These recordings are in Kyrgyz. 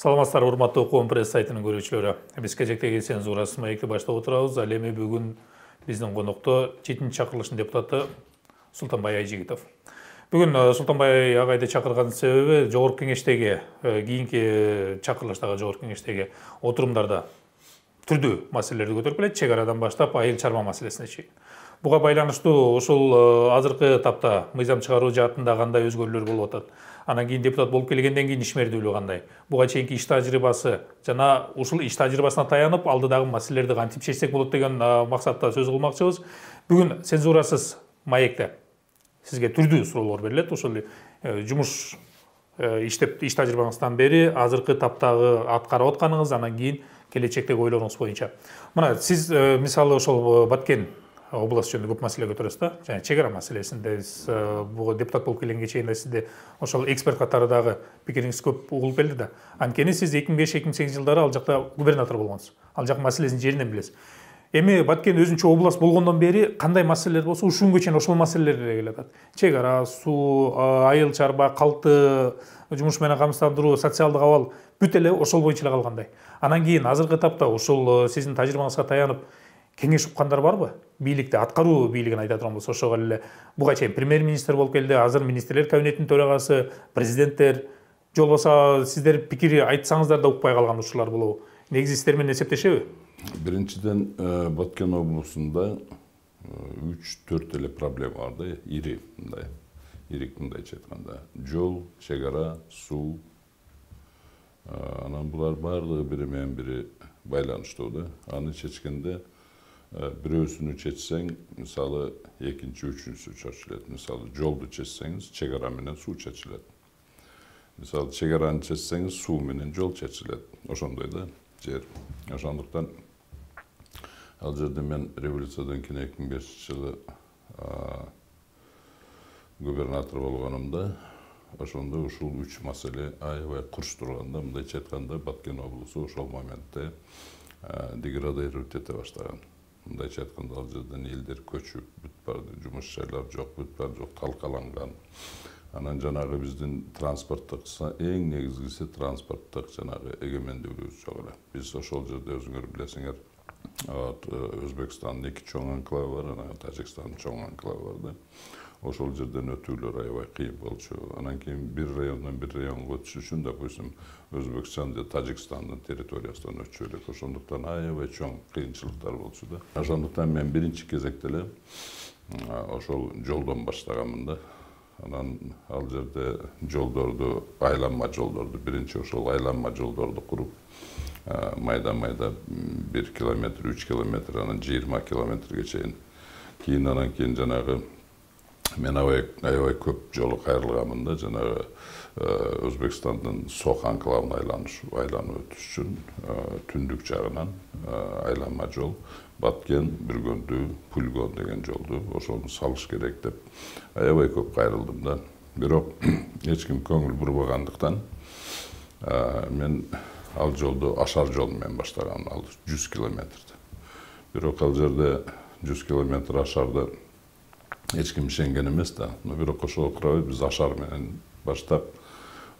Саламатсыздар, урматтуу Коом пресс сайтынын көрүүчүлөрү. Биз кезектеги цензурасы маекти баштап отурабыз. Ал эми бүгүн биздин конокто 7-чи чакырылыштын депутаты Султанбай Айжигитов. Бүгүн Султанбай агайды чакырган себеби жогорку кеңештеги, кийинки чакырылыштагы жогорку кеңештеги отурумдарда түрдүү маселелерди көтөрүп келет, чек арадан баштап айыл чарба маселесине чейин. Буга байланыштуу ушул азыркы тапта мыйзам чыгаруу жаатында кандай өзгөрүүлөр болуп атат? Анан кийин депутат болуп келгенден кийин ишмердүүлүгү кандай? Буга чейинки иш тажрыйбасы жана ушул иш тажрыйбасына таянып алдыдагы маселелерди кантип чечсек болот деген максатта сөз кылмакчыбыз. Бүгүн цензурасыз маекте сизге түрдүү суроолор берилет. Ушул жумуш иш тажрыйбаңыздан бери азыркы таптагы аткарып атканыңыз, анан кийин келечектеги ойлоруңуз боюнча. Мына сиз мисалы ошол Баткен область жөнүндө көп маселе көтөрөсүз да. Жана чек ара маселесинде бул депутат болуп келгенге чейин сизде ошол эксперт катары дагы пикириңиз көп угулуп келди да. Анткени сиз 2005-2008 жылдары ал жакта губернатор болгонсуз. Ал жак маселесин жеринен билесиз. Эми Баткен өзүнчө область болгондон бери кандай маселелер болсо ушул күнгө чейин ошол маселелер эле келе атат. Чек ара, суу, айыл чарба, калкты жумуш менен камсыздандыруу, социалдык абал бүт эле ошол боюнча эле калгандай. Анан кийин азыркы тапта ушул сиздин тажрыйбаңызга таянып кеңеш уккандар барбы? Бийликте аткаруу бийлигин айта турган болсо, ошого эле буга чейин премьер-министр болуп келди, азыр министрлер кабинетинин төрагасы, президенттер, же болбосо сиздер пикири айтсаңыздар да укпай калган ушулар болобу? Негизи сиздер менен эсептешеби? Биринчиден, Баткен облусунда 3-4 эле проблема бар да, ири мындайча айтканда. Жол, чек ара, суу. Анан булар баардыгы бири менен бири байланыштуу да. Аны чечкенде бирөөсүнү чечсең, мисалы экинчи, үчүнчүсү чечилет. Мисалы жолду чечсеңиз, чек ара менен суу чечилет. Мисалы чек араны чечсеңиз, суу менен жол чечилет. Ошондой да жер. Ошондуктан ал жерде мен революциядан кийин 2005 жылы губернатор болгонумда ошондо ушул 3 маселе аябай курч турганда, мындайча айтканда Баткен облусу ошол моментте деградировать эте баштаган. Мындайча айтканда ал жерден элдер көчүп бүт барды, жумуш жайлар жок, бүт бары жок, талкаланган. Анан жанагы биздин транспорттук эң негизгиси транспорттук жанагы эгемендүүлүгүбүз жок эле. Биз ошол жерде өзүңөр билесиңер, Өзбекстандын 2 чоң анклавы бар, анан Тажикстандын чоң анклавы бар да. Ошол жерден өтүүлөр аябай кыйын болчу. Анан кийин бир райондон бир районго өтүш үчүн, допустим, Өзбекстан же Тажикстандын территориясынан өтүш керек. Ошондуктан аябай чоң кыйынчылыктар болчу да. Ошондуктан мен биринчи кезекте эле ошол жолдон баштаганмын да. Анан ал жерде жолдорду, айланма жолдорду, биринчи ошол айланма жолдорду куруп, майда 1 километр, 3 километр, анан 20 километрге чейин. Анан кийин жанагы мен аябай көп жолу кайрылганмын да, жанагы Өзбекстандын Сох анклавын айланып өтүш үчүн түндүк жагынан айланма жол, Баткен, Бүргөндү, Пулгон деген жолду ошону салыш керек деп аябай көп кайрылдым да. Бирок эч ким көңүл бурбагандыктан мен ал жолду ашар жол менен баштагам, ал 100 километрди. Бирок ал жерде 100 километр ашарды эч ким ишенген эмес да. Бирок ошого карабай биз ашар менен баштап,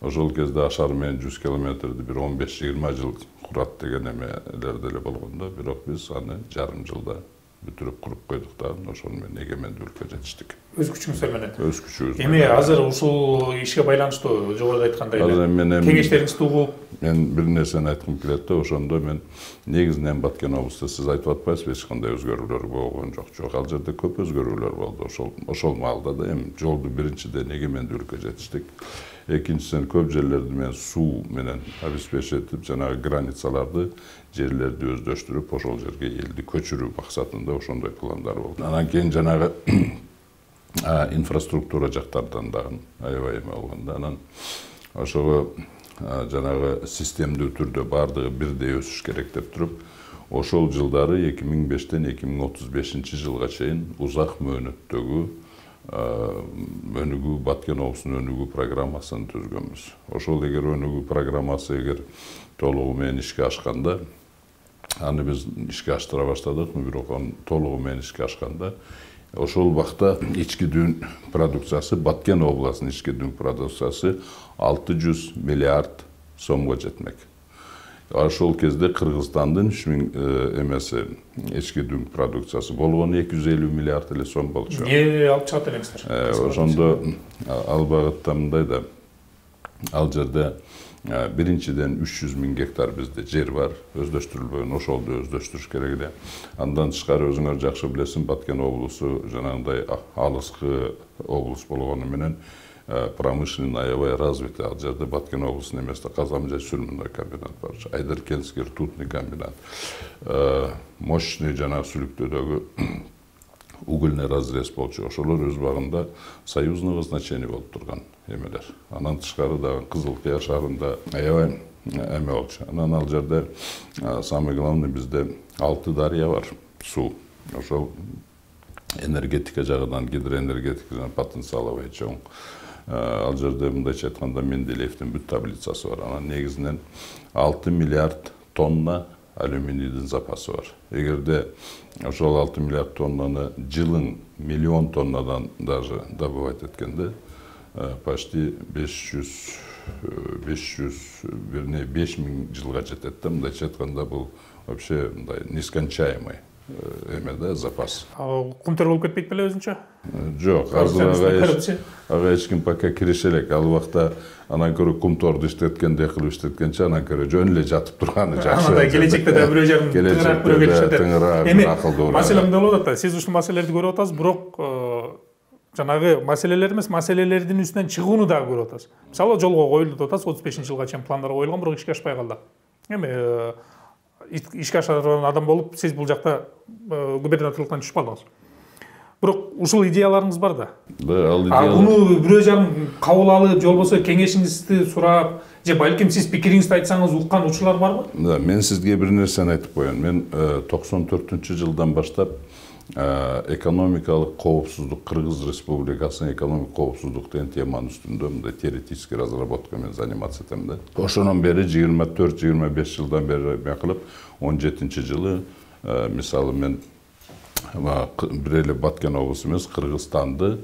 ошол кезде ашар менен 100 километрди бир 15-20 жыл курат деген эмелер деле болгон да. Бирок биз аны жарым жылда бүтүрүп куруп койдук да. Ошону менен эгемендүүлүккө жетиштик. Өз күчүңүздөр менен. Өз күчүбүз. Эми азыр ушул ишке байланыштуу жогоруда айткандай эле кеңештериңизди угуп, мен бир нерсени айткым келет да. Ошондо мен негизинен Баткен облусунда сиз айтып атпайсызбы, эч кандай өзгөрүүлөр болгон жок. Жок, ал жерде көп өзгөрүүлөр болду. Ошол маалда да эми жолду биринчиден эгемендүүлүккө жетиштик. Экинчиден көп жерлерди мен суу менен обеспечить этип, жанагы границаларды, жерлерди өздөштүрүп, ошол жерге элди көчүрүү максатында ошондой пландар болду. Анан кийин жанагы инфраструктура жактардан дагы аябай эме болгон да. Анан ошого жанагы системдүү түрдө баардыгы бирдей өсүш керек деп туруп, ошол жылдары 2005-тен 2035 жылга чейин узак мөөнөттөгү өнүгүү, Баткен облусунун өнүгүү программасын түзгөнбүз. Ошол эгер өнүгүү программасы толугу менен ишке ашканда, аны биз ишке аштыра баштадык, бирок толугу менен ишке ашканда ошол убакта ички дүң продукциясы, Баткен областынын ички дүң продукциясы 600 миллиард сомго жетмек. Ошол кезде Кыргызстандын 3000 эмеси ички дүң продукциясы болгону 250 миллиард эле сом болчу. Эмне алып чыгат элеңиздер? Ошондо ал багытта мындай да, ал жерде биринчиден 300 000 гектар бизде жер бар, өздөштүрүлбөгөн, ошолду өздөштүрүш керек эле. Андан тышкары өзүңөр жакшы билесиң, Баткен облусу жанагындай алыскы облус болгону менен промышленный аябай развитый. Ал жерде Баткен облусунун эместе Казамжай сүрмөндөй комбинат бар, Айдаркенский ртутный комбинат, мощный жанагы Сүлүктөдөгү угольный разрез болчу. Ошолор өз багында союзного значения болуп турган эмелер. Анан тышкары дагы Кызыл Кыя шаарында аябай эме болчу. Анан ал жерде самый главный бизде 6 дарья бар, суу. Ошол энергетика жагынан, гидроэнергетика жагынан потенциалы аябай чоң. Ал жерде мындайча айтканда Менделеевдин бүт таблицасы бар. Анан негизинен 6 миллиард тонна алюминийдин запасы бар. Эгерде ошол 6 миллиард тоннаны жылын миллион тоннадан даже добывать эткенде, почти 5000 жылга жетет да, мындайча айтканда бул вообще мындай нескончаемый эмеде запас. Кумтөр болуп кетпейт беле өзүнчө? Жок, азыр ага эч ким пока киреше элек. Ал убакта анан көрө кумторду иштеткенде кылып иштеткенче анан көрө жөн эле жатып турганы жакшы. Анда келечекте да бирөө жагын тыңырак бирөө келишет. Эми маселе мындай болуп атат. Сиз ушул маселелерди көрүп атасыз, бирок жанагы маселелер эмес, маселелердин үстүнөн чыгууну дагы көрүп атасыз. Мисалы жолго коюлду деп атасыз, 35-жылга чейин пландар коюлган, бирок ишке ашпай калды. Эми ишке ашырган адам болуп, сиз бул жакта губернаторлуктан түшүп калдыңыз. Бирок ушул идеяларыңыз бар да. Ал идея. Буну бирөө жагын кабыл алып, же болбосо кеңешиңизди сурап, же балким сиз пикириңизди айтсаңыз уккан учурлар барбы? Да, мен сизге бир нерсени айтып коеюн. Мен 94-жылдан баштап экономикалык коопсуздук, Кыргыз Республикасынын экономик коопсуздук деген теманын үстүндө мындай теоретический разработка менен заниматься этем да. Ошонун бери 24-25 жылдан бери эме кылып, 17-жылы мисалы мен бир эле Баткен облусу эмес, Кыргызстанды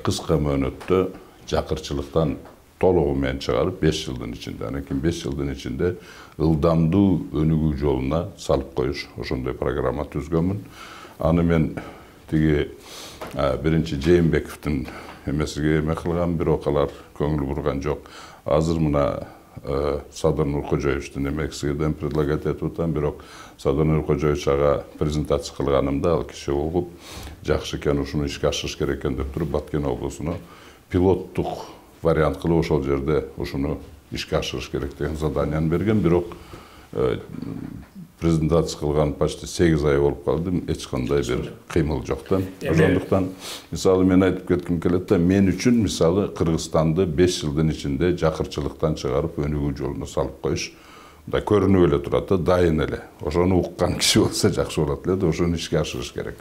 кыска мөөнөттө жакырчылыктан толугу менен чыгарып 5 жылдын ичинде, анан кийин 5 жылдын ичинде ылдамдуу өнүгүү жолуна салып коюш ошондой программа түзгөнмүн. Аны мен тиги биринчи Жээнбековдун эмесиге эме кылган, бирок алар көңүл бурган жок. Азыр мына Садыр Нуркожоевичтин эмесигеден предлагать этип атам, бирок Садыр Нуркожоевич ага презентация кылганымда ал киши угуп, жакшы экен, ушуну ишке ашырыш керек экен деп туруп, Баткен облусуна пилоттук вариант кылып ошол жерде ушуну ишке ашырыш керек деген заданияны берген, бирок презентация кылган почти 8 ай болуп калды, эч кандай бир кыймыл жок да. Ошондуктан мисалы мен айтып кетким келет да, мен үчүн мисалы Кыргызстанды 5 жылдын ичинде жакырчылыктан чыгарып өнүгүү жолуна салып коюш да көрүнүп эле турат да, дайын эле. Ошону уккан киши болсо жакшы болот эле да, ошону ишке ашырыш керек.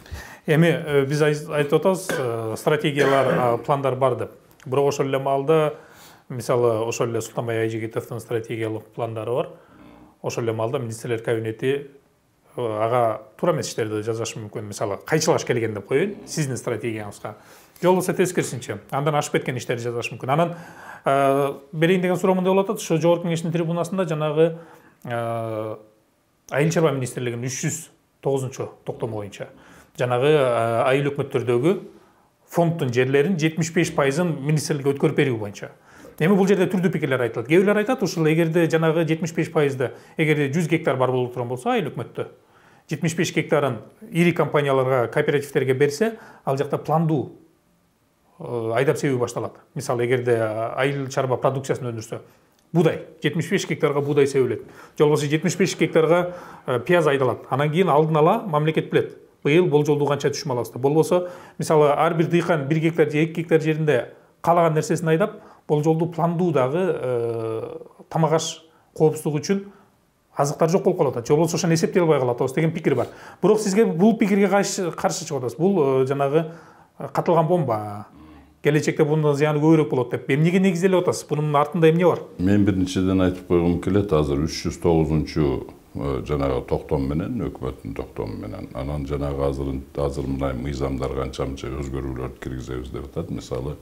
Эми биз айтып атабыз, стратегиялар, пландар бар деп. Бирок ошол эле маалда мисалы ошол эле Султанбай Айжигитовдун стратегиялык пландары бар. Ошол эле маалда министрлер кабинети ага туура эмес иштерди жазышы мүмкүн. Мисалы кайчылаш келген деп коеюн, сиздин стратегияңызга. Же болбосо тескерисинче, андан ашып кеткен иштерди жазышы мүмкүн. Анан берейин деген суроо мындай болуп атат. Ошо жогорку кеңештин трибунасында жанагы Айыл чарба министрлигинин 309-токтому боюнча жанагы айыл өкмөттөрдөгү фонддун жерлерин 75%-ын министрликке өткөрүп берүү боюнча. Эми бул жерде түрдүү пикирлер айтылат. Кээ бирлер айтат, ушул эгерде жанагы 75%-ды, эгерде 100 гектар бар болуп турган болсо, айыл өкмөттө 75 гектарын ири компанияларга, кооперативтерге берсе, ал жакта пландуу айдап себүү башталат. Мисалы, эгерде айыл чарба продукциясын өндүрсө, будай 75 гектарга будай себилет. Же болбосо 75 гектарга пияз айдалат. Анан кийин алдын ала мамлекет билет. Быйыл болжолдуу канча түшүм алабыз деп. Болбосо, мисалы, ар бир дыйкан 1 гектар же 2 гектар жеринде каалаган нерсесин айдап, болжолдуу пландуу дагы тамак аш коопсуздугу үчүн азыктар жок болуп калат. Же болбосо ошону эсептей албай калат деген пикир бар. Бирок сизге бул пикирге каршы чыгып атасыз. Бул жанагы катылган бомба. Келечекте бунун зыяны көбүрөөк болот деп. Эмнеге негизделип атасыз? Бунун артында эмне бар? Мен биринчиден айтып койгум келет, азыр 309-чу жанагы токтом менен, өкмөттүн токтому менен, анан жанагы азыр мындай мыйзамдар канча-мынча өзгөрүүлөрдү киргизебиз деп атат. Мисалы,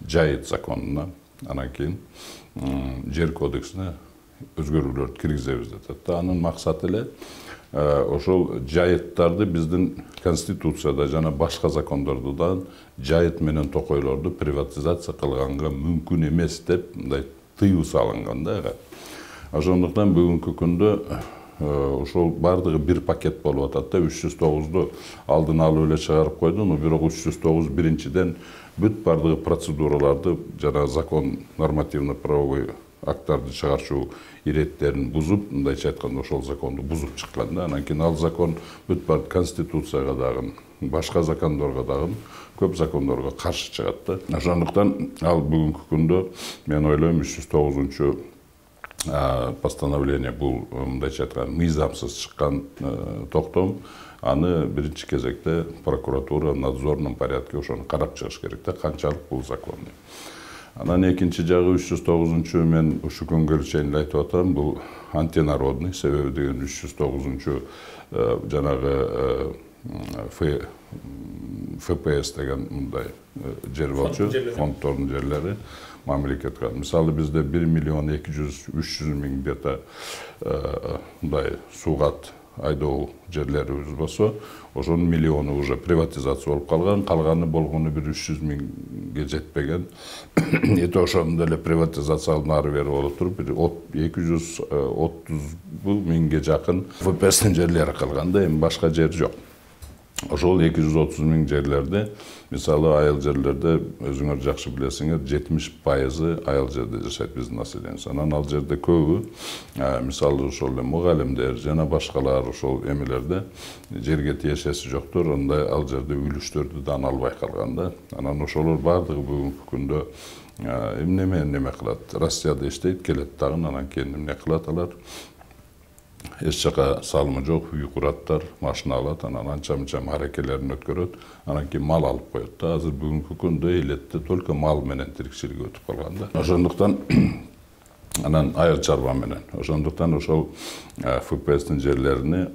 жайыт законуна, анан кийин жер кодексине өзгөрүүлөрдү киргизебиз деп атат. Анын максаты эле ошол жайыттарды биздин конституцияда жана башка закондордо жайыт менен токойлорду приватизация кылганга мүмкүн эмес деп мындай тыюу салынган да. Ошондуктан бүгүнкү күндө ошол бардыгы бир пакет болуп атат да. 309'ду алдын алып эле чыгарып койду, но бирок 309 биринчиден бүт бардыгы процедураларды жана закон нормативно правовой акттарды чыгарчу иреттерин бузуп, мындайча айтканда ошол законду бузуп чыккан да. Анан кийин ал закон бүт бар конституцияга дагы, башка закондорго дагы, көп закондорго каршы чыгат да. Ошондуктан ал бүгүнкү күндө мен ойлойм 309 постановление бул мындайча айтканда мыйзамсыз чыккан токтом, аны биринчи кезекте прокуратура надзорный порядке ошону карап чыгыш керек да, канчалык бул закон. Анан экинчи жагы 309 мен ушу күнгө чейин айтып атам, бул антинародный, себеби деген 309 жанагы ФПС деген мындай жер болчу, фонддордун жерлери мамлекетке. Мисалы бизде 1.200.000-300.000 где-то мындай суугат айдоо жерлерибиз болсо, ошонун миллиону уже приватизация болуп калган, калганы болгону бир 300.000ге жетпеген. Эти ошону деле приватизациялап ары бери болуп туруп, бир 230.000ге жакын ФПСтин жерлери калган да, эми башка жер жок. Ошол 230.000 жерлерде, мисалы айыл жерлерде, өзүңөр жакшы билесиңер, 70% айыл жерде жашайт биздин население. Анан ал жерде көбү, мисалы ошол мугалимдер жана башкалар ошол эмелерде жерге тиешеси жоктор, андай ал жерде үлүштөрдү да албай калган да. Анан ошолор бардыгы бүгүнкү күндө неме кылат? Россияда иштейт, келет дагы, анан кийин эмне кылат алар? Эч жака салымы жок, үй кураттар, машина алат, анан анча-мынча аракелерин өткөрөт, анан кийин мал алып коет да. Азыр бүгүнкү күндө элетте только мал менен тирикчилик өтүп калган да. Ошондуктан анан айыл чарба менен. Ошондуктан ошол ФПСтин жерлерини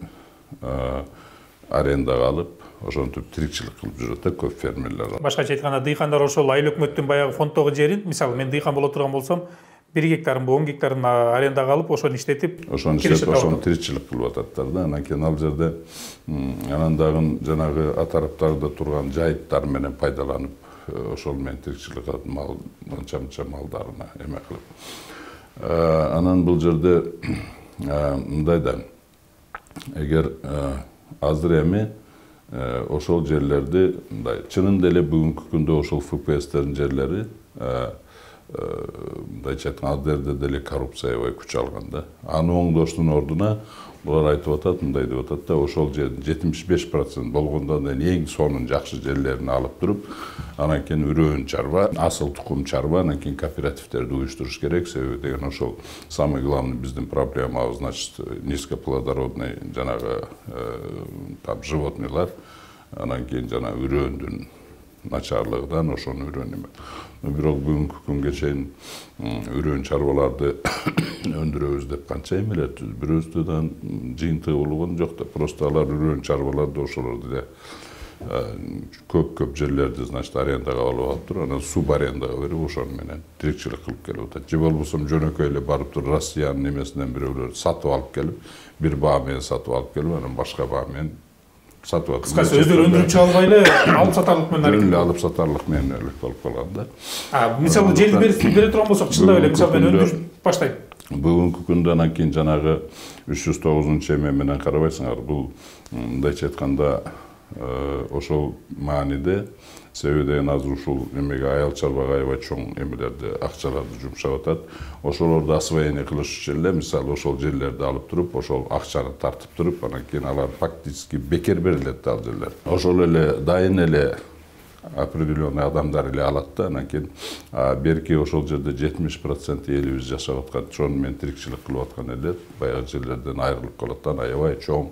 арендага алып, ошентип тирикчилик кылып жүрөт да көп фермерлер. Башкача айтканда, дыйкандар ошол айыл өкмөттүн баягы фонддогу жерин, мисалы мен дыйкан боло турган болсом, 1 гектарын, 10 гектарын арендага алып, ошону иштетип, ошону тиричилик кылып ататтар да. Анан кийин ал жерде анан дагы жанагы атараптарда турган жайыттар менен пайдаланып, ошол менен тиричилик кылып, мал, анча-мынча малдарына эме кылып. Анан бул жерде мындай да, эгер азыр эми ошол жерлерди мындай чынында эле бүгүнкү күндө ошол ФПСтердин жерлери мындайча айтканда ал жерде деле коррупция аябай күч алган да. Аны оңдоштун ордуна булар айтып атат, мындай деп атат да, ошол жердин 75% болгондон эң сонун жакшы жерлерин алып туруп, анан кийин үрөөн чарба, асыл тукум чарба, анан кийин кооперативтерди уюштуруш керек, себеби деген ошол самый главный биздин проблемабыз, значит, низкоплодородный жанагы там животныйлар, анан кийин жана үрөөндүн начарлыгынан ошону үрөөн эме. Бирок бүгүнкү күнгө чейин үрөөн чарбаларды өндүрөбүз деп канча эмелер түзүп, бирөөсү да жыйынтыгы болгон жок да. Просто алар үрөөн чарбаларды ошолорду эле көп жерлерди, значит, арендага алып туруп, анан субарендага берип, ошону менен тирикчилик кылып келип атат. Же болбосо жөнөкөй эле барып туруп Россиянын немесинен бирөөлөр сатып алып келип, бир баа менен сатып алып келип, анан башка баа менен сатып атат. Кыскасы өздөрү өндүрүп чыга албай эле алып сатарлык менен аракет алып сатарлык менен элек болуп калган да. Мисалы жерди бере турган болсок, чындап эле мисалы мен өндүрүп баштайм. Бүгүнкү күндө анан кийин жанагы 309 эме менен карабайсыңар, бул мындайча айтканда ошол мааниде, себеби деген азыр ушул эмеге айыл чарбага аябай чоң эмелерди, акчаларды жумшап атат. Ошолорду освоение кылыш эле, мисалы ошол жерлерди алып туруп, ошол акчаны тартып туруп, анан кийин алар фактически бекер берилет ал жерлер. Ошол эле дайын эле определенный адамдар эле алат да, анан кийин берки ошол жерде 70% элибиз жашап аткан, ошону менен тирикчилик кылып аткан эле баягы жерлерден айрылып калат да, аябай чоң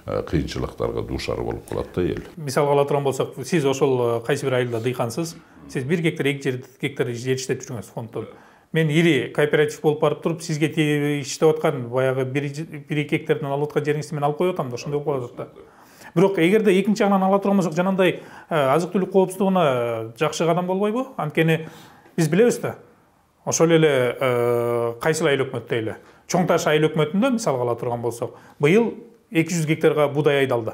кыйынчылыктарга дуушар болуп калат да эл. Мисалга ала турган болсок, сиз ошол кайсы бир айылда дыйкансыз, сиз 1 гектар, 2 гектар жер иштеп жүргөнсүз фонддон. Мен ири кооператив болуп барып туруп, сизге иштеп аткан баягы 1-2 гектардан алып аткан жериңизди мен алып коюп атам да, ошондой болуп калат да. Бирок эгерде экинчи жагынан ала турган болсок, жанагындай азык түлүк коопсуздугуна жакшы кадам болбойбу? Анткени биз билебиз да, ошол эле кайсыл айыл өкмөттө эле Чоң Таш айыл өкмөтүндө мисалга ала турган болсок, быйыл 200 гектарга будай айдалды.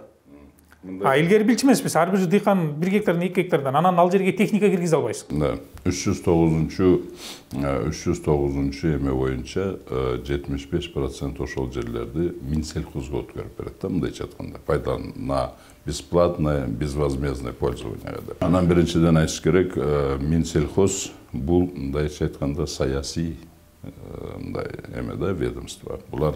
Илгери билчү эмеспиз, ар бир дыйкан 1 гектардан 2 гектардан анан ал жерге техника киргизе албайсың. Да. 309 эме боюнча 75% ошол жерлерди Минсельхозго өткөрүп берет да, мындайча айтканда. Пайдалана бесплатное, безвозмездное пользование. Анан биринчиден айтыш керек, Минсельхоз бул мындайча айтканда саясий мындай эме да, ведомство. Булар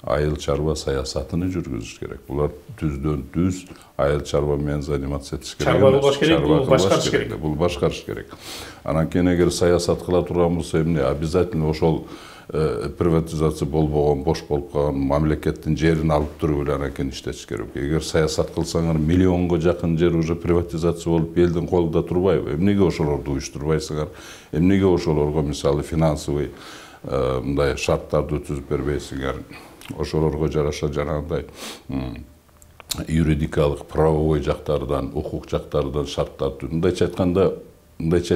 айыл чарба саясатыны жүргүзүш керек. Булар түздөн-түз айыл чарба менен заниматься этиш керек. Чарба кылбаш керек, бул башкарыш керек. Бул башкарыш керек. Анан кийин эгер саясат кыла турган болсо, эмне обязательно ошол приватизация болбогон, бош болуп калган мамлекеттин жерин алып туруп эле анан кийин иштетиш керек. Эгер саясат кылсаңар, миллионго жакын жер уже приватизация болуп элдин колунда турбайбы? Эмнеге ошолорду уюштурбайсыңар? Эмнеге ошолорго мисалы финансовый мындай шарттарды түзүп бербейсиңер? Ошолорго жараша жанагындай юридикалык, правовой жактардан, укук жактардан шарттарды мындайча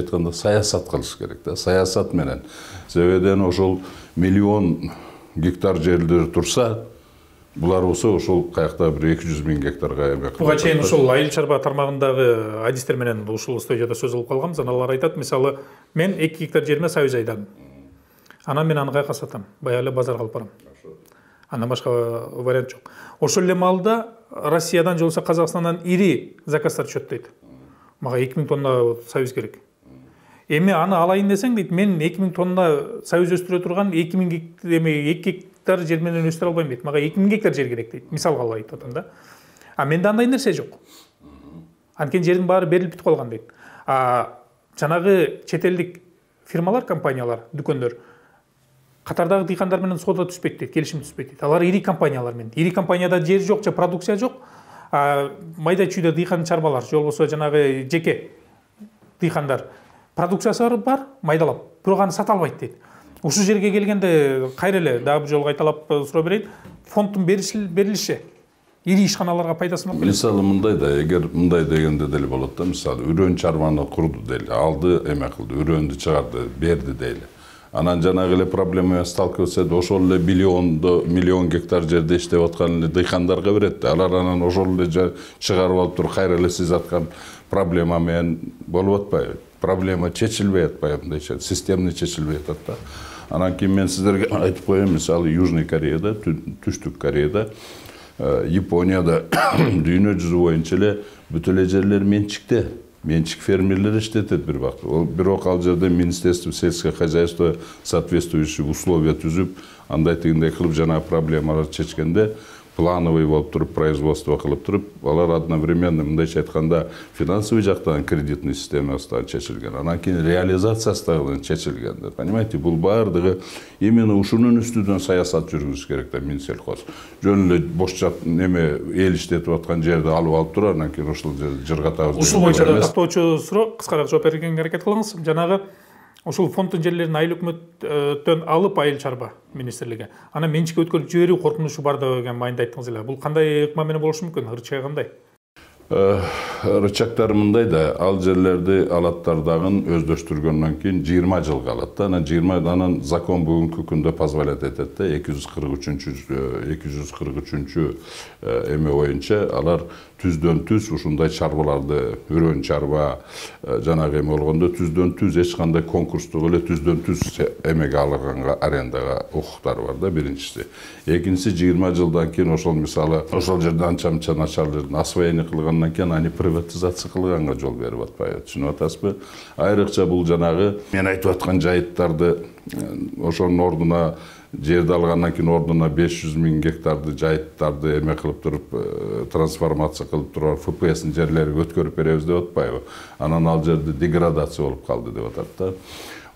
айтканда саясат кылыш керек да. Саясат менен. Себебен ошол миллион гектар жерлер турса, булар болсо ошол каякта бир 200 000 гектарга эме кылып. Буга чейин ошол айыл чарба тармагындагы адистер менен ушул студияда сөз алып калганбыз. Алар айтат, мисалы, мен 2 гектар жериме союз айдадым. Анан мен аны кайка сатам? Баягы эле базарга алып барам. Андан башка вариант жок. Ошол эле маалда Россиядан же болбосо Казакстандан ири заказдар түшөт дейт. Мага 2000 тонна союз керек. Эми аны алайын десең дейт, мен 2000 тонна союз өстүрө турган 2 гектар жер менен өстүрө албайм дейт. Мага 2000 гектар жер керек дейт. Мисалга алып айтып атам да. Менде андай нерсе жок. Анткени жердин баары берилип бүтүп калган дейт. Жанагы чет элдик фирмалар, компаниялар, дүкөндөр катардагы дыйкандар менен соода түспөйт дейт, келишим түспөйт дейт. Алар ири компаниялар менен. Ири компанияда жер жок, же продукция жок. Майда чүйдө дыйкан чарбалар, же болбосо жанагы жеке дыйкандар продукциясы бар, майдалап, бирок аны сата албайт дейт. Ушул жерге келгенде кайра эле дагы бир жолу кайталап суроо берейин. Фонддун берилиши ири ишканаларга пайдасы бар. Мисалы мындай да, эгер мындай дегенде деле болот да, мисалы үрөн чарбаны курду дейли, алды эме кылды, үрөндү чыгарды, берди дейли. Анан жанагы эле проблема менен сталкиваться этип, ошол эле миллион гектар жерде иштеп аткан эле дыйкандарга берет да. Алар анан ошол эле чыгарып алып туруп кайра эле сиз аткан проблема менен болуп атпайбы? Проблема чечилбей атпайбы, мындайча системный чечилбей атат да. Анан кийин мен сиздерге айтып коеюн, мисалы Южный Кореяда, Түштүк Кореяда, Японияда дүйнө жүзү боюнча эле бүт эле жерлер менчикте. Менчик фермерлер иштетет бир вакыт. Бирок ал жерде Министерство сельского хозяйства соответствующие условия түзүп, андай тигиндей кылып жана проблемаларды чечкенде плановый болуп туруп, производство кылып туруп, алар одновременно мындайча айтканда финансовый жактан кредитный системасынан чечилген. Анан кийин реализациясынан чечилген. Понимаете, бул баардыгы именно ушунун үстүнөн саясат жүргүзүш керек да Минсельхоз. Жөн эле бош жак неме эл иштетип аткан жерди алып туруп, анан кийин ошол жерди жыргатабыз. Ушул боюнча тактоочу суроо, кыскараак жооп бергенге аракет кылыңыз. Жанагы ошол фонддун жерлерин айыл өкмөттөн алып айыл чарба министрлиги анан менчикке өткөрүп жиберүү коркунучу бар деген майында айттыңыз эле. Бул кандай ыкма менен болушу мүмкүн? Рычагы кандай? Рычагдар мындай да, ал жерлерди алаттардагын өздөштүргөндөн кийин 20 жылга алат да. Анан закон бүгүнкү күндө позволять этет да, 243 эме боюнча алар түздөн түз ушундай чарбаларды, үрөн чарба жанагы эме болгондо түздөн түз эч кандай конкурстук эле түздөн түз эмеге алынганга арендага укуктары бар да, биринчиси. Экинчиси 20 жылдан кийин ошол мисалы ошол жерде анча-мынча начар жердин освоение кылгандан кийин аны приватизация кылганга жол берип атпайбы, түшүнүп атасызбы? Айрыкча бул жанагы мен айтып аткан жайыттарды ошонун ордуна жерди алгандан кийин ордуна 500 000 гектарды жайыттарды эме кылып туруп трансформация кылып туруп ФПСтин жерлерге өткөрүп беребиз деп атпайбы? Анан ал жерде деградация болуп калды деп атат да.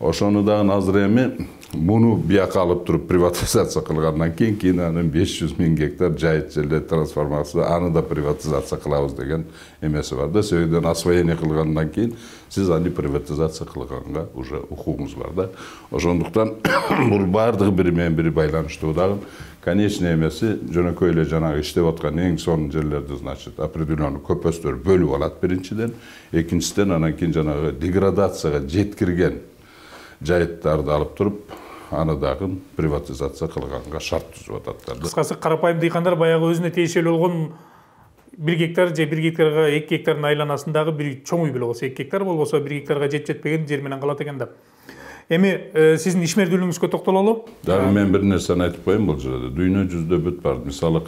Ошону дагы азыр эми муну бияка алып туруп приватизация кылгандан кийин анын 500 000 гектар жайыт жерлер трансформация, аны да приватизация кылабыз деген эмеси бар да. Себебен освоение кылгандан кийин сиз аны приватизация кылганга уже укугуңуз бар да. Ошондуктан бул баардыгы бири менен бири байланыштуу дагы. Конечный эмеси жөнөкөй эле жанагы иштеп аткан эң сонун жерлерди, значит, определенный көпөстөр бөлүп алат биринчиден, экинчиден анан кийин жанагы деградацияга жеткирген жайыттарды алып туруп, аны дагы приватизация кылганга шарт түзүп атат. Кыскасы карапайым дыйкандар баягы өзүнө тиешелүү болгон 1 гектар же 1 гектарга 2 гектардын айланасындагы бир чоң үй беле болсо 2 гектар болбосо 1 гектарга жетпеген жер менен калат экен да. Эми сиздин ишмердүүлүгүңүзгө токтололу. Дагы мен бир нерсени айтып коеюн бул жерде. Дүйнө жүзүндө бүт бар. Мисалы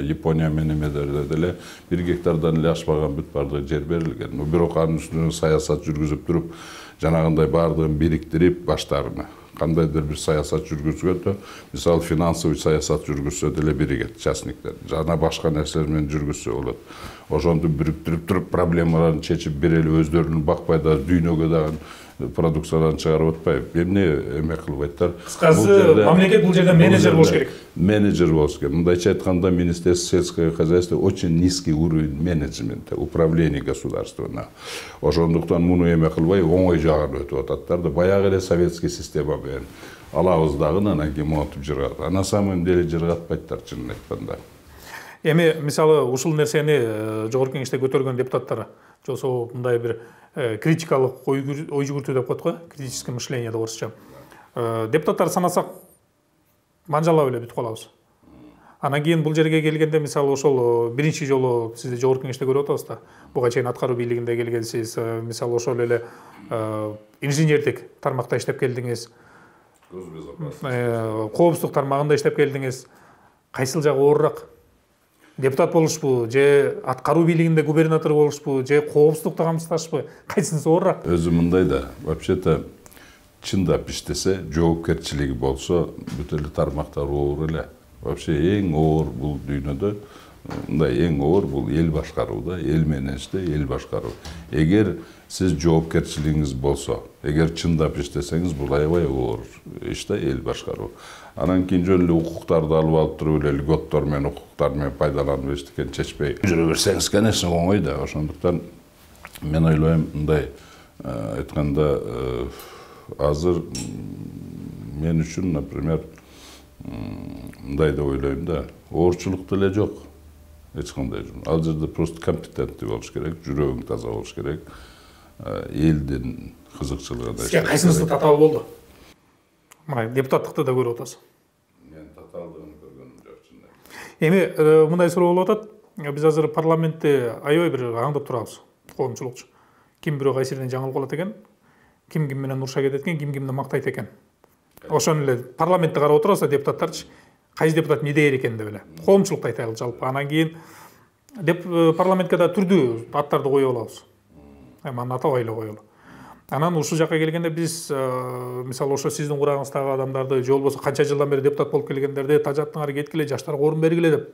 Япония менен эмелерде деле 1 гектардан эле ашпаган бүт бардыгы жер берилген. Бирок анын үстүнө саясат жүргүзүп туруп, жанагындай бардыгын бириктирип баштарына кандайдыр бир саясат жүргүзгөндө, мисалы финансовый саясат жүргүзсө деле биригет частниктер. Жана башка нерселер менен жүргүзсө болот. Ошонду бириктирип туруп проблемаларын чечип берели, өздөрүнүн бакпай да дүйнөгө дагы продукцияларын чыгарып атпайбы. Эмне эме кылбайттар? Кыскасы мамлекет бул жерде менеджер болуш керек. Менеджер болуш керек. Мындайча айтканда, Министерство сельского хозяйства очень низкий уровень менеджмента, управления государствона. Ошондуктан муну эме кылбай оңой жагын өтүп ататтар да, баягы эле советский система менен алабыз дагы анан кийин монтип жыргат. А на самом деле жыргатпайттар, чынын айтканда. Эми мисалы ушул нерсени жогорку кеңеште көтөргөн депутаттар жосо мындай бир критикалык ой жүгүртүү деп коет го, критическое мышление деп орусча. Депутаттар санасак манжалап эле бүтүп калабыз. Анан кийин бул жерге келгенде мисалы ошол биринчи жолу сизди жогорку кеңеште көрүп атабыз да. Буга чейин аткаруу бийлигинде келгенсиз, мисалы ошол эле инженердик тармакта иштеп келдиңиз. Коопсуздук тармагында иштеп келдиңиз. Кайсыл жагы оорураак? Депутат болушпу, же аткаруу бийлигинде губернатор болушпу, же коопсуздукта камсыздашпы? Кайсынысы оорураак? Өзү мындай да, вообще-то чындап иштесе, жоопкерчилиги болсо, бүт эле тармактар оор эле. Вообще эң оор бул дүйнөдө, мындай эң оор бул эл башкаруу, эл менежде, эл башкаруу. Эгер сиз жоопкерчилигиңиз болсо, эгер чындап иштесеңиз, бул аябай оор иш да, эл башкаруу. Анан кийин жөн эле укуктарды алып туруп эле льготтор менен, укуктар менен пайдаланып эчтекен чечпей жүрө берсеңиз, конечно, оңой да. Ошондуктан мен ойлойм, мындай айтканда, азыр мен үчүн, например, мындай деп ойлойм да, оорчулук деле жок. Эч кандай жок. Ал жерде просто компетенттүү болуш керек, жүрөгүң таза болуш керек. Элдин кызыкчылыгына. Сизге кайсынысы татаал болду? Мына депутаттыкты да көрүп атасыз. Мен татаалдыгын көргөнүм жок, чындап. Эми мындай суроо болуп атат. Биз азыр парламентте аябай бир аңдып турабыз. Коомчулукчу. Ким бирөө кайсырынан жаңылып калат экен, ким менен уруша кетет экен, ким кимди мактайт экен. Ошону эле парламентте карап отурабыз, депутаттарчы кайсы депутат эмне дээр экен деп эле. Коомчулукта айтайлы жалпы. Анан кийин парламентке да түрдүү аттарды коюп алабыз. Эми атабай эле коелу. Анан ушул жакка келгенде биз мисалы ошо сиздин курагыңыздагы адамдарды, же болбосо канча жылдан бери депутат болуп келгендерди тажаттыңар, кеткиле, жаштарга орун бергиле деп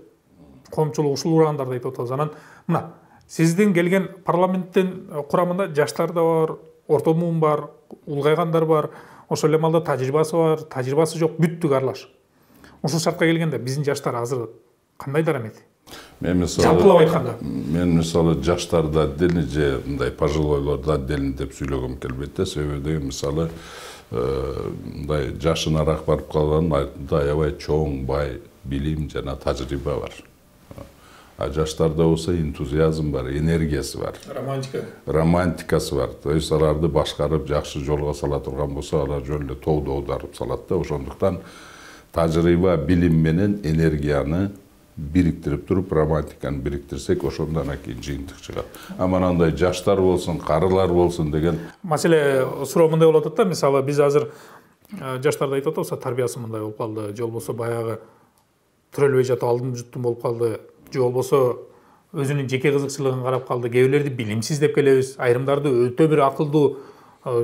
коомчулук ушул урагандарды айтып атабыз. Анан мына сиздин келген парламенттин курамында жаштар да бар, орто муун бар, улгайгандар бар, ошол эле маалда тажрыйбасы бар, тажрыйбасы жок, бүттүк аралаш. Ушул шартка келгенде биздин жаштар азыр кандай дарамет? Мен жалпылап айтканда. Мен мисалы жаштарда отдельно же мындай пожилойлорду отдельно деп сүйлөгөм келбейт да, себеби мисалы мындай жашынараак барып калган аябай чоң, бай билим жана тажрыйба бар. А жаштарда болсо энтузиазм бар, энергиясы бар. Романтикасы бар. То есть аларды башкарып, жакшы жолго сала турган болсо, алар жөн эле тоодо аударып салат да. Ошондуктан тажрыйба, билим менен энергияны бириктирип туруп, романтиканы бириктирсек, ошондон кийин жыйынтык чыгат. Аманандай жаштар болсун, карылар болсун деген. Маселе суроо мындай болуп атат да, мисалы биз азыр жаштарды айтып атабыз, тарбиясы мындай болуп калды, же болбосо баягы төрөлбөй жатып алдын жуттум болуп калды, же болбосо өзүнүн жеке кызыкчылыгын карап калды. Кээ бирлерди билимсиз деп келебиз, айрымдарды өтө бир акылдуу,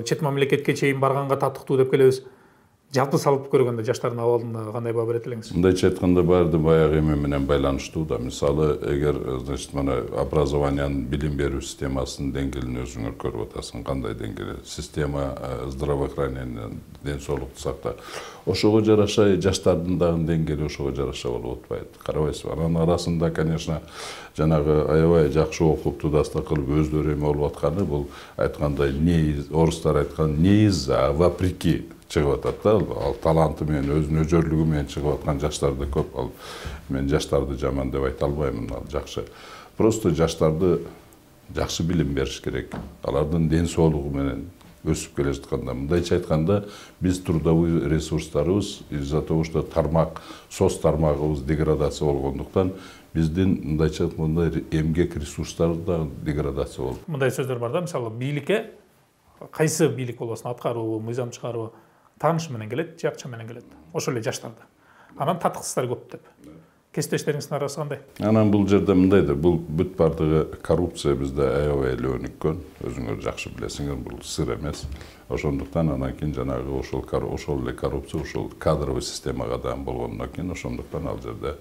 чет мамлекетке чейин барганга татыктуу деп келебиз. Жалпы салып көргөндө жаштардын абалына кандай баа берет элеңиз? Мындайча айтканда баарды баягы эме менен байланыштуу да. Мисалы, эгер значит мына образованиянын билим берүү системасынын деңгээлин өзүңөр көрүп атасың, кандай деңгээл, система здравоохранениянын, ден соолукту сактоо. Ошого жараша жаштардын дагы деңгээли ошого жараша болуп атпайт. Карабайсызбы? Анын арасында, конечно, жанагы аябай жакшы окуп тудастык кылып өздөрү эме болуп атканы, бул айткандай орустар айткан не из-за, а вопреки чыгып атат да. Ал таланты менен, өзүнүн өзөрлүгү менен чыгып аткан жаштарды көп. Ал мен жаштарды жаман деп айта албаймын, ал жакшы. Просто жаштарды жакшы билим бериш керек. Алардын ден соолугу менен өсүп келе жатканда. Мындайча айтканда, биз трудовой ресурстарыбыз из-за того, что сос тармагыбыз деградация болгондуктан, биздин мындайча айтканда эмгек ресурстары да деградация болду. Мындай сөздөр бар да, мисалы бийликке кайсы бийлик болбосун, аткаруу, мыйзам чыгаруу тааныш менен келет, же акча менен келет. Ошол эле жаштарда. Анан татыксыздар көп деп. Кесиптештериңиздин арасы кандай? Анан бул жерде мындай да, бул бүт бардыгы коррупция бизде аябай эле өнүккөн. Өзүңөр жакшы билесиңер, бул сыр эмес. Ошондуктан анан кийин жанагы ошол эле коррупция ошол кадровый системага да болгондон кийин ошондуктан ал жерде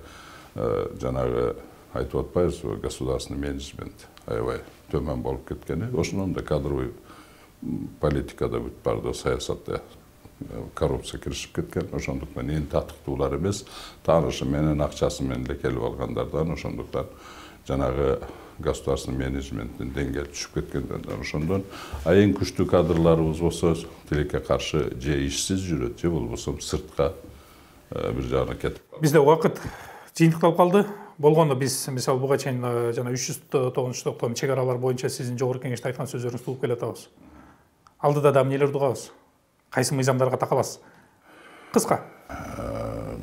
жанагы айтып атпайбызбы, государственный менеджмент аябай төмөн болуп кеткени. Ошондон да кадровый политикада бүт бардыгы саясатта коррупция киришип кеткен. Ошондуктан эң татыктуулар эмес, таанышы менен акчасы менен эле келип алгандардан, ошондуктан жанагы государственный менеджменттин деңгээли түшүп кеткенден ошондон эң күчтүү кадрларыбыз болсо тилекке каршы же ишсиз жүрөт, же болбосо сыртка бир жагына кетип. Бизде убакыт жыйынтыкталып калды. Болгондо биз мисалы буга чейин жана 309-токтом чек аралар боюнча сиздин жогорку кеңеште айткан сөздөрүңүздү угуп келатабыз. Алдыда да эмнелерди угабыз? Кайсы мыйзамдарга такаласыз? Кыска.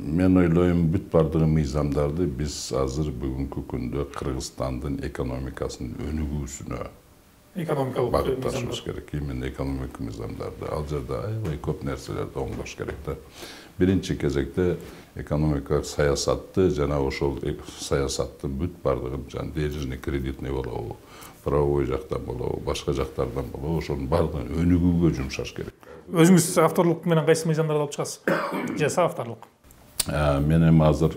Мен ойлойм, бүт бардыгы мыйзамдарды биз азыр бүгүнкү күндө Кыргызстандын экономикасынын өнүгүүсүнө багытташыбыз керек. Именно экономик мыйзамдарды. Ал жерде аябай көп нерселерди оңдош керек да. Биринчи кезекте экономикалык саясатты жана ошол саясаттын бүт бардыгын жана денежный кредитный болобу, правовой жактан болобу, башка жактардан болобу, ошонун бардыгын өнүгүүгө жумшаш керек. Өзүңүз авторлук менен кайсы мыйзамдарды алып чыгасыз? Же соавторлук? Мен эми азыр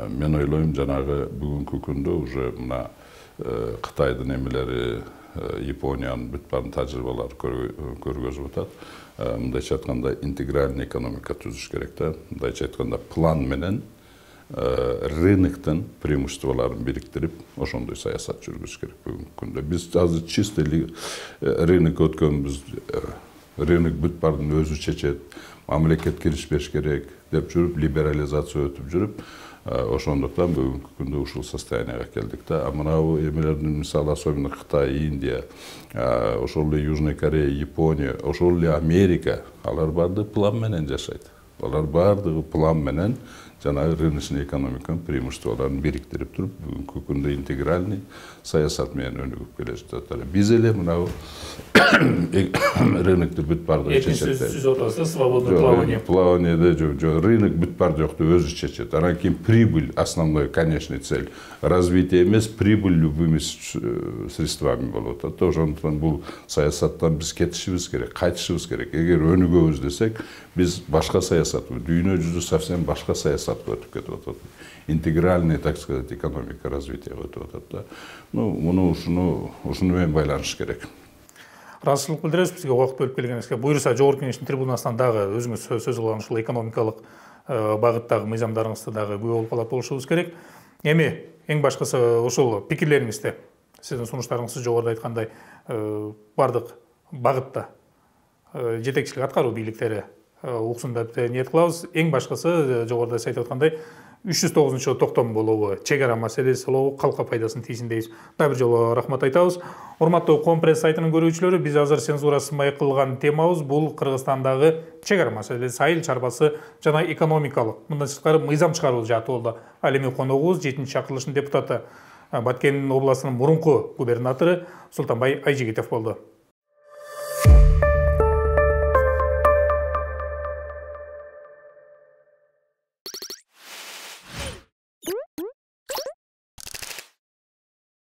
мен ойлойм, жанагы бүгүнкү күндө уже мына Кытайдын эмелери, Япониянын бүт бардык тажрыйбалары көргөзүп атат. Мындайча айтканда интегральный экономика түзүш керек да. Мындайча айтканда план менен рыноктун преимуществолорун бириктирип, ошондой саясат жүргүзүш керек бүгүнкү күндө. Биз азыр чисто рынок өткөнбүз, рынок бүт бардыгын өзү чечет, мамлекет киришпеш керек деп жүрүп, либерализация өтүп жүрүп, ошондуктан бүгүнкү күндө ушул состоянияга келдик да. Мынабу эмелердин мисалы, особенно Кытай, Индия, ошол эле Южная Корея, Япония, ошол эле Америка, алар бардыгы план менен жашайт. Алар бардыгы план менен жанагы рыночный экономиканын преимуществолорун бириктирип туруп, бүгүнкү күндө интегральный саясат менен өнүгүп келе жатат. Биз эле мынабу рынокту бүт бардыгы чечет. Сүзүп атасыз, свободный плавание. Плаваниеде рынок бүт бардыгы өзү чечет. Анан кийин прибыль, основной, конечный цель. Развитие эмес, прибыль любыми средствами болот. Ошондуктан бул саясаттан биз кетишибиз керек, кайтышыбыз керек. Эгер өнүгөбүз десек, биз башка саясат, дүйнө жүзү совсем башка саясатка өтүп кетип атат. Интегральный, так сказать, экономика развития өтүп атат. Ушуну менен байланыш керек. Ыраазычылык билдиребиз, бизге убакыт бөлүп келгениңизге. Буюрса, жогорку кеңештин трибунасынан дагы өзүңүз сөз кылган ушул экономикалык багыттагы мыйзамдарыңызды дагы күбө болуп калат болушубуз керек. Эми эң башкысы ушул пикирлериңизде, сиздин сунуштарыңыз жогоруда айткандай, бардык багытта жетекчилик аткаруу бийликтери уксун деп ниет кылабыз. Эң башкысы жогоруда сиз айтып аткандай 309-токтом болобу, чек ара маселеси болобу, калка пайдасын тийсин дейбиз. Дагы бир жолу рахмат айтабыз. Урматтуу Компресс сайтынын көрүүчүлөрү, биз азыр цензурасынбай кылган темабыз бул Кыргызстандагы чек ара маселеси, айыл чарбасы жана экономикалык, мындан сырткары мыйзам чыгаруу жааты болду. Ал эми коногубуз 7-чакырылыштын депутаты, Баткен областынын мурунку губернатору Султанбай Айжигитов болду.